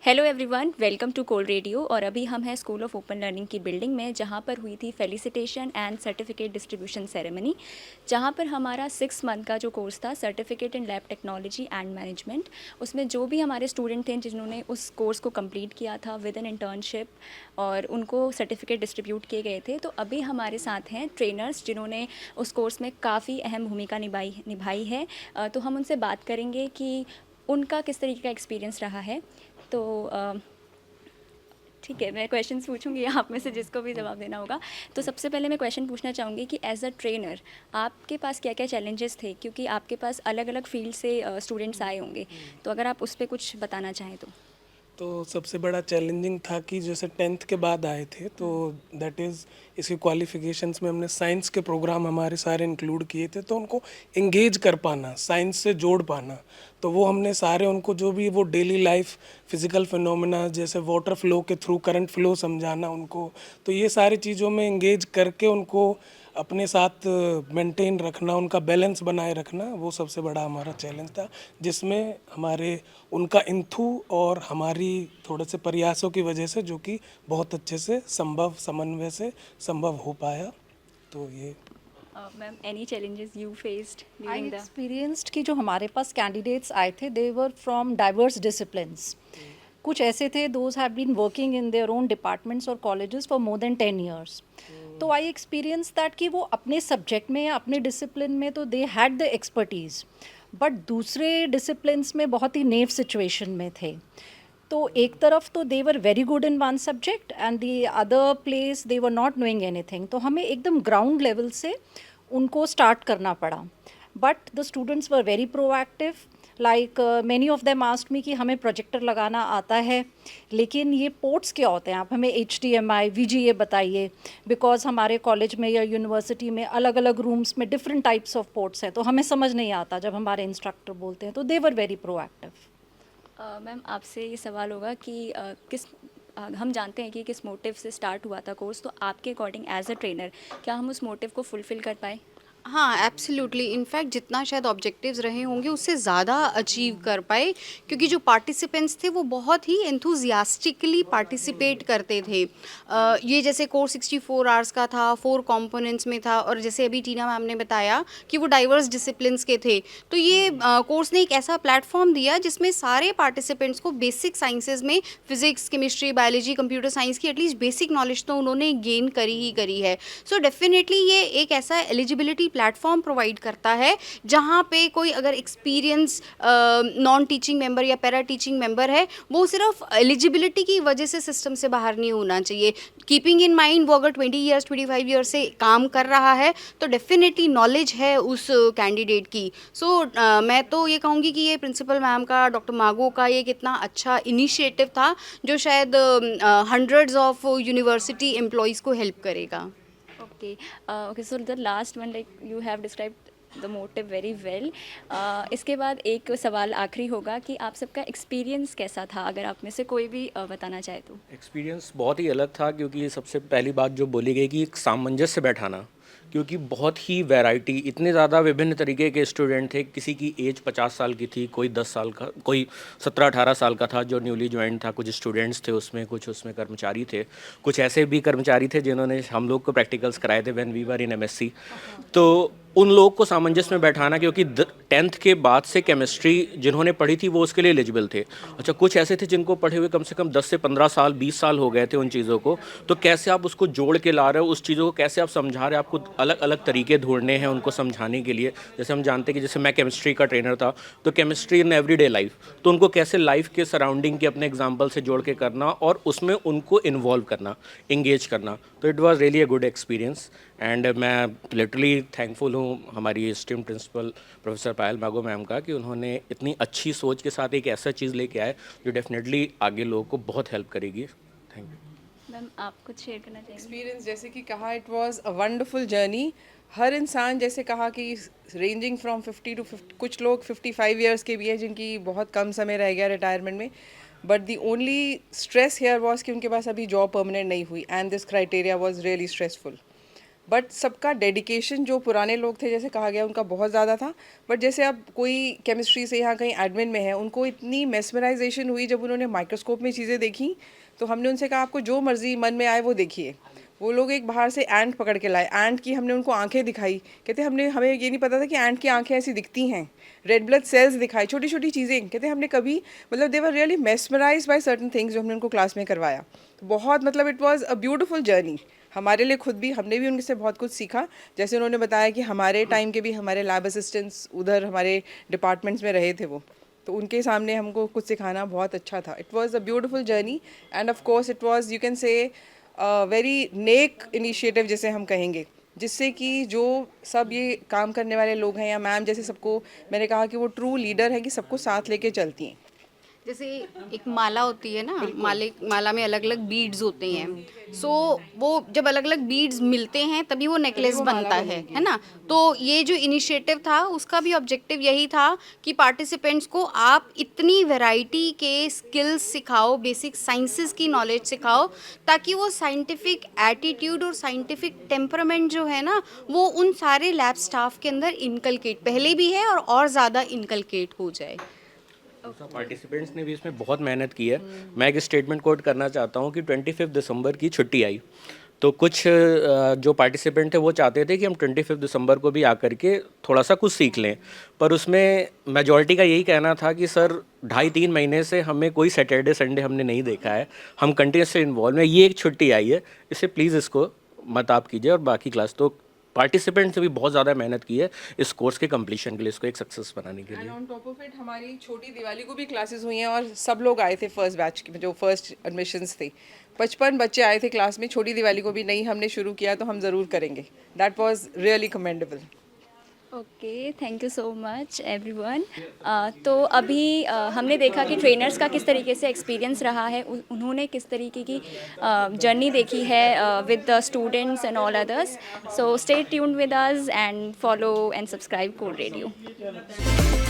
Hello everyone, welcome to Kol radio. और अभी हम हैं स्कूल ऑफ ओपन लर्निंग की बिल्डिंग में, जहां पर हुई थी felicitation and certificate distribution ceremony, जहां पर हमारा 6 मंथ का जो कोर्स था certificate in lab technology and management, उसमें जो भी हमारे स्टूडेंट थे जिन्होंने उस कोर्स को कंप्लीट किया था विद एन इंटर्नशिप और उनको सर्टिफिकेट डिस्ट्रीब्यूट किए गए थे। तो अभी हमारे साथ हैं ट्रेनर्स जिन्होंने उस कोर्स में काफ़ी अहम भूमिका निभाई है। तो हम उनसे बात करेंगे कि उनका किस तरीके का एक्सपीरियंस रहा है। तो ठीक है, मैं क्वेश्चंस पूछूंगी, आप में से जिसको भी जवाब देना होगा। तो सबसे पहले मैं क्वेश्चन पूछना चाहूँगी कि एज अ ट्रेनर आपके पास क्या क्या चैलेंजेस थे, क्योंकि आपके पास अलग अलग फील्ड से स्टूडेंट्स आए होंगे। तो अगर आप उस पर कुछ बताना चाहें तो। तो सबसे बड़ा चैलेंजिंग था कि जैसे 10th के बाद आए थे तो दैट इज़ इसके क्वालिफिकेशंस में हमने साइंस के प्रोग्राम हमारे सारे इंक्लूड किए थे, तो उनको एंगेज कर पाना, साइंस से जोड़ पाना, तो वो हमने सारे उनको जो भी वो डेली लाइफ फिजिकल फिनोमेना जैसे वाटर फ्लो के थ्रू करंट फ्लो समझाना उनको, तो ये सारी चीज़ों में एंगेज करके उनको अपने साथ मेंटेन रखना, उनका बैलेंस बनाए रखना, वो सबसे बड़ा हमारा चैलेंज था, जिसमें हमारे उनका इंथू और हमारी थोड़े से प्रयासों की वजह से जो कि बहुत अच्छे से संभव समन्वय से संभव हो पाया। तो ये ma'am, any challenges you faced I during the. Experienced कि जो हमारे पास कैंडिडेट्स आए थे they were from diverse disciplines. कुछ ऐसे थे those have been working in their own departments और colleges for more than 10 years। तो आई एक्सपीरियंस दैट कि वो अपने सब्जेक्ट में या अपने डिसिप्लिन में तो they had the expertise, but दूसरे डिसिप्लिन्स में बहुत ही नेव सिचुएशन में थे। तो एक तरफ तो they were very good in one subject and the other place they were not knowing anything. तो हमें एकदम ग्राउंड लेवल से उनको स्टार्ट करना पड़ा, but the students were very proactive. Like many of them asked me कि हमें projector लगाना आता है, लेकिन ये पोर्ट्स क्या होते हैं, आप हमें HDMI VGA बताइए, बिकॉज हमारे कॉलेज में या यूनिवर्सिटी में अलग अलग रूम्स में डिफरेंट टाइप्स ऑफ पोर्ट्स हैं, तो हमें समझ नहीं आता जब हमारे इंस्ट्रक्टर बोलते हैं। तो they were very proactive. Ma'am, आपसे ये सवाल होगा कि हम जानते हैं कि किस मोटिव से स्टार्ट हुआ था कोर्स, तो आपके अकॉर्डिंग एज अ ट्रेनर क्या हम उस मोटिव को फुलफ़िल कर पाए? हाँ, एब्सोल्युटली। इनफैक्ट जितना शायद ऑब्जेक्टिव्स रहे होंगे उससे ज़्यादा अचीव कर पाए, क्योंकि जो पार्टिसिपेंट्स थे वो बहुत ही एंथुजियास्टिकली पार्टिसिपेट करते थे। ये जैसे कोर्स 64 आवर्स का था, 4 कंपोनेंट्स में था, और जैसे अभी टीना मैम ने बताया कि वो डाइवर्स डिसिप्लिन्स के थे। तो ये कोर्स ने एक ऐसा प्लेटफॉर्म दिया जिसमें सारे पार्टिसिपेंट्स को बेसिक साइंसेज में physics, chemistry, biology, computer science की एटलीस्ट बेसिक नॉलेज तो उन्होंने गेन करी ही करी है। सो डेफिनेटली ये एक ऐसा एलिजिबिलिटी प्लेटफॉर्म प्रोवाइड करता है जहाँ पे कोई अगर एक्सपीरियंस नॉन टीचिंग मेंबर या पैरा टीचिंग मेंबर है, वो सिर्फ एलिजिबिलिटी की वजह से सिस्टम से बाहर नहीं होना चाहिए। कीपिंग इन माइंड वो अगर 20 ईयर्स 25 ईयर्स से काम कर रहा है तो डेफिनेटली नॉलेज है उस कैंडिडेट की। सो मैं तो ये कहूँगी कि ये प्रिंसिपल मैम का, डॉक्टर मागो का ये कितना अच्छा इनिशिएटिव था जो शायद हंड्रेड्स ऑफ यूनिवर्सिटी एम्प्लॉयज़ को हेल्प करेगा। Okay. Okay, so the last one, like you have described the motive very well. इसके बाद एक सवाल आखिरी होगा कि आप सबका एक्सपीरियंस कैसा था, अगर आप में से कोई भी बताना चाहे तो। एक्सपीरियंस बहुत ही अलग था, क्योंकि सबसे पहली बात जो बोली गई कि एक सामंजस्य बैठाना, क्योंकि बहुत ही वैरायटी, इतने ज़्यादा विभिन्न तरीके के स्टूडेंट थे। किसी की एज 50 साल की थी, कोई 10 साल का, कोई 17-18 साल का था जो न्यूली ज्वाइन था। कुछ स्टूडेंट्स थे उसमें, कुछ उसमें कर्मचारी थे, कुछ ऐसे भी कर्मचारी थे जिन्होंने हम लोग को प्रैक्टिकल्स कराए थे when we were in MSc। तो उन लोगों को सामंजस्य में बैठाना, क्योंकि 10th के बाद से केमिस्ट्री जिन्होंने पढ़ी थी वो उसके लिए एलिजिबल थे। अच्छा, कुछ ऐसे थे जिनको पढ़े हुए कम से कम 10 से 15 साल 20 साल हो गए थे उन चीज़ों को। तो कैसे आप उसको जोड़ के ला रहे हो, उस चीज़ों को कैसे आप समझा रहे हो, आपको अलग अलग तरीके ढूंढने हैं उनको समझाने के लिए। जैसे हम जानते हैं कि जैसे मैं केमिस्ट्री का ट्रेनर था, तो केमिस्ट्री इन एवरीडे लाइफ, तो उनको कैसे लाइफ के सराउंडिंग के अपने एग्जाम्पल से जोड़ के करना और उसमें उनको इन्वॉल्व करना, इंगेज करना। तो it was really a good experience. And मैं लिटरली थैंकफुल हूँ हमारी एस्टीम्ड प्रिंसिपल प्रोफेसर पायल मागो मैम का, कि उन्होंने इतनी अच्छी सोच के साथ एक ऐसा चीज़ लेके आए जो डेफिनेटली आगे लोगों को बहुत हेल्प करेगी। Thank you. मैम, आप कुछ शेयर करना चाहेंगे? एक्सपीरियंस जैसे कि कहा, it was a wonderful journey. हर इंसान जैसे कहा कि रेंजिंग फ्रॉम 50 टू 50, कुछ लोग 55 ईयर्स के भी है जिनकी बहुत कम समय रह गया रिटायरमेंट में, but the only stress here was कि उनके पास अभी जॉब परमानेंट नहीं हुई, and this criteria was really stressful. But सबका डेडिकेशन जो पुराने लोग थे जैसे कहा गया उनका बहुत ज़्यादा था, बट जैसे अब कोई केमिस्ट्री से यहाँ कहीं एडमिन में है, उनको इतनी मेस्मराइजेशन हुई जब उन्होंने माइक्रोस्कोप में चीज़ें देखी, तो हमने उनसे कहा आपको जो मर्जी मन में आए वो देखिए। वो लोग एक बाहर से एंट पकड़ के लाए, एंट की हमने उनको आंखें दिखाई, कहते हमें ये नहीं पता था कि एंट की आंखें ऐसी दिखती हैं, रेड ब्लड सेल्स दिखाई, छोटी छोटी चीज़ें, कहते हमने कभी मतलब they were really mesmerised by certain things जो हमने उनको क्लास में करवाया। तो बहुत मतलब it was a beautiful journey हमारे लिए खुद भी, हमने भी उनसे बहुत कुछ सीखा। जैसे उन्होंने बताया कि हमारे टाइम के भी हमारे लैब असिस्टेंट्स उधर हमारे डिपार्टमेंट्स में रहे थे वो, तो उनके सामने हमको कुछ सिखाना बहुत अच्छा था। It was a beautiful journey end of course it was you can say very neck initiative जिसे हम कहेंगे, जिससे कि जो सब ये काम करने वाले लोग हैं या मैम जैसे सबको मैंने कहा कि वो ट्रू लीडर है कि सबको साथ लेके चलती हैं। जैसे एक माला होती है ना, माला में अलग अलग बीड्स होते हैं, सो वो जब अलग अलग बीड्स मिलते हैं तभी वो नेकलेस बनता है ना। तो ये जो इनिशिएटिव था उसका भी ऑब्जेक्टिव यही था कि पार्टिसिपेंट्स को आप इतनी वैरायटी के स्किल्स सिखाओ, बेसिक साइंसेस की नॉलेज सिखाओ, ताकि वो साइंटिफिक एटीट्यूड और साइंटिफिक टेम्परामेंट जो है ना वो उन सारे लैब स्टाफ के अंदर इनकलकेट पहले भी है और ज़्यादा इनकलकेट हो जाए। पार्टिसिपेंट्स ने भी इसमें बहुत मेहनत की है। मैं एक स्टेटमेंट कोट करना चाहता हूँ कि 25 दिसंबर की छुट्टी आई तो कुछ जो पार्टिसिपेंट थे वो चाहते थे कि हम 25 दिसंबर को भी आकर के थोड़ा सा कुछ सीख लें, पर उसमें मेजॉरिटी का यही कहना था कि सर 2.5-3 महीने से हमें कोई सैटरडे संडे हमने नहीं देखा है, हम कंटिन्यूसली इन्वॉल्व हैं, ये एक छुट्टी आई है, इसे प्लीज़ इसको मत आप कीजिए। और बाकी क्लास तो पार्टिसिपेंट्स ने भी बहुत ज़्यादा मेहनत की है इस कोर्स के कंप्लीशन के लिए, इसको एक सक्सेस बनाने के लिए। And on top of it हमारी छोटी दिवाली को भी क्लासेस हुई हैं और सब लोग आए थे फर्स्ट बैच की, जो फर्स्ट एडमिशन्स थे 55 बच्चे आए थे क्लास में। छोटी दिवाली को भी नहीं हमने शुरू किया तो हम ज़रूर करेंगे। That was really commendable. Okay, thank you so much everyone. तो अभी हमने देखा कि ट्रेनर्स का किस तरीके से एक्सपीरियंस रहा है, उन्होंने किस तरीके की जर्नी देखी है with the students and all others. So stay tuned with us and follow and subscribe Kol radio.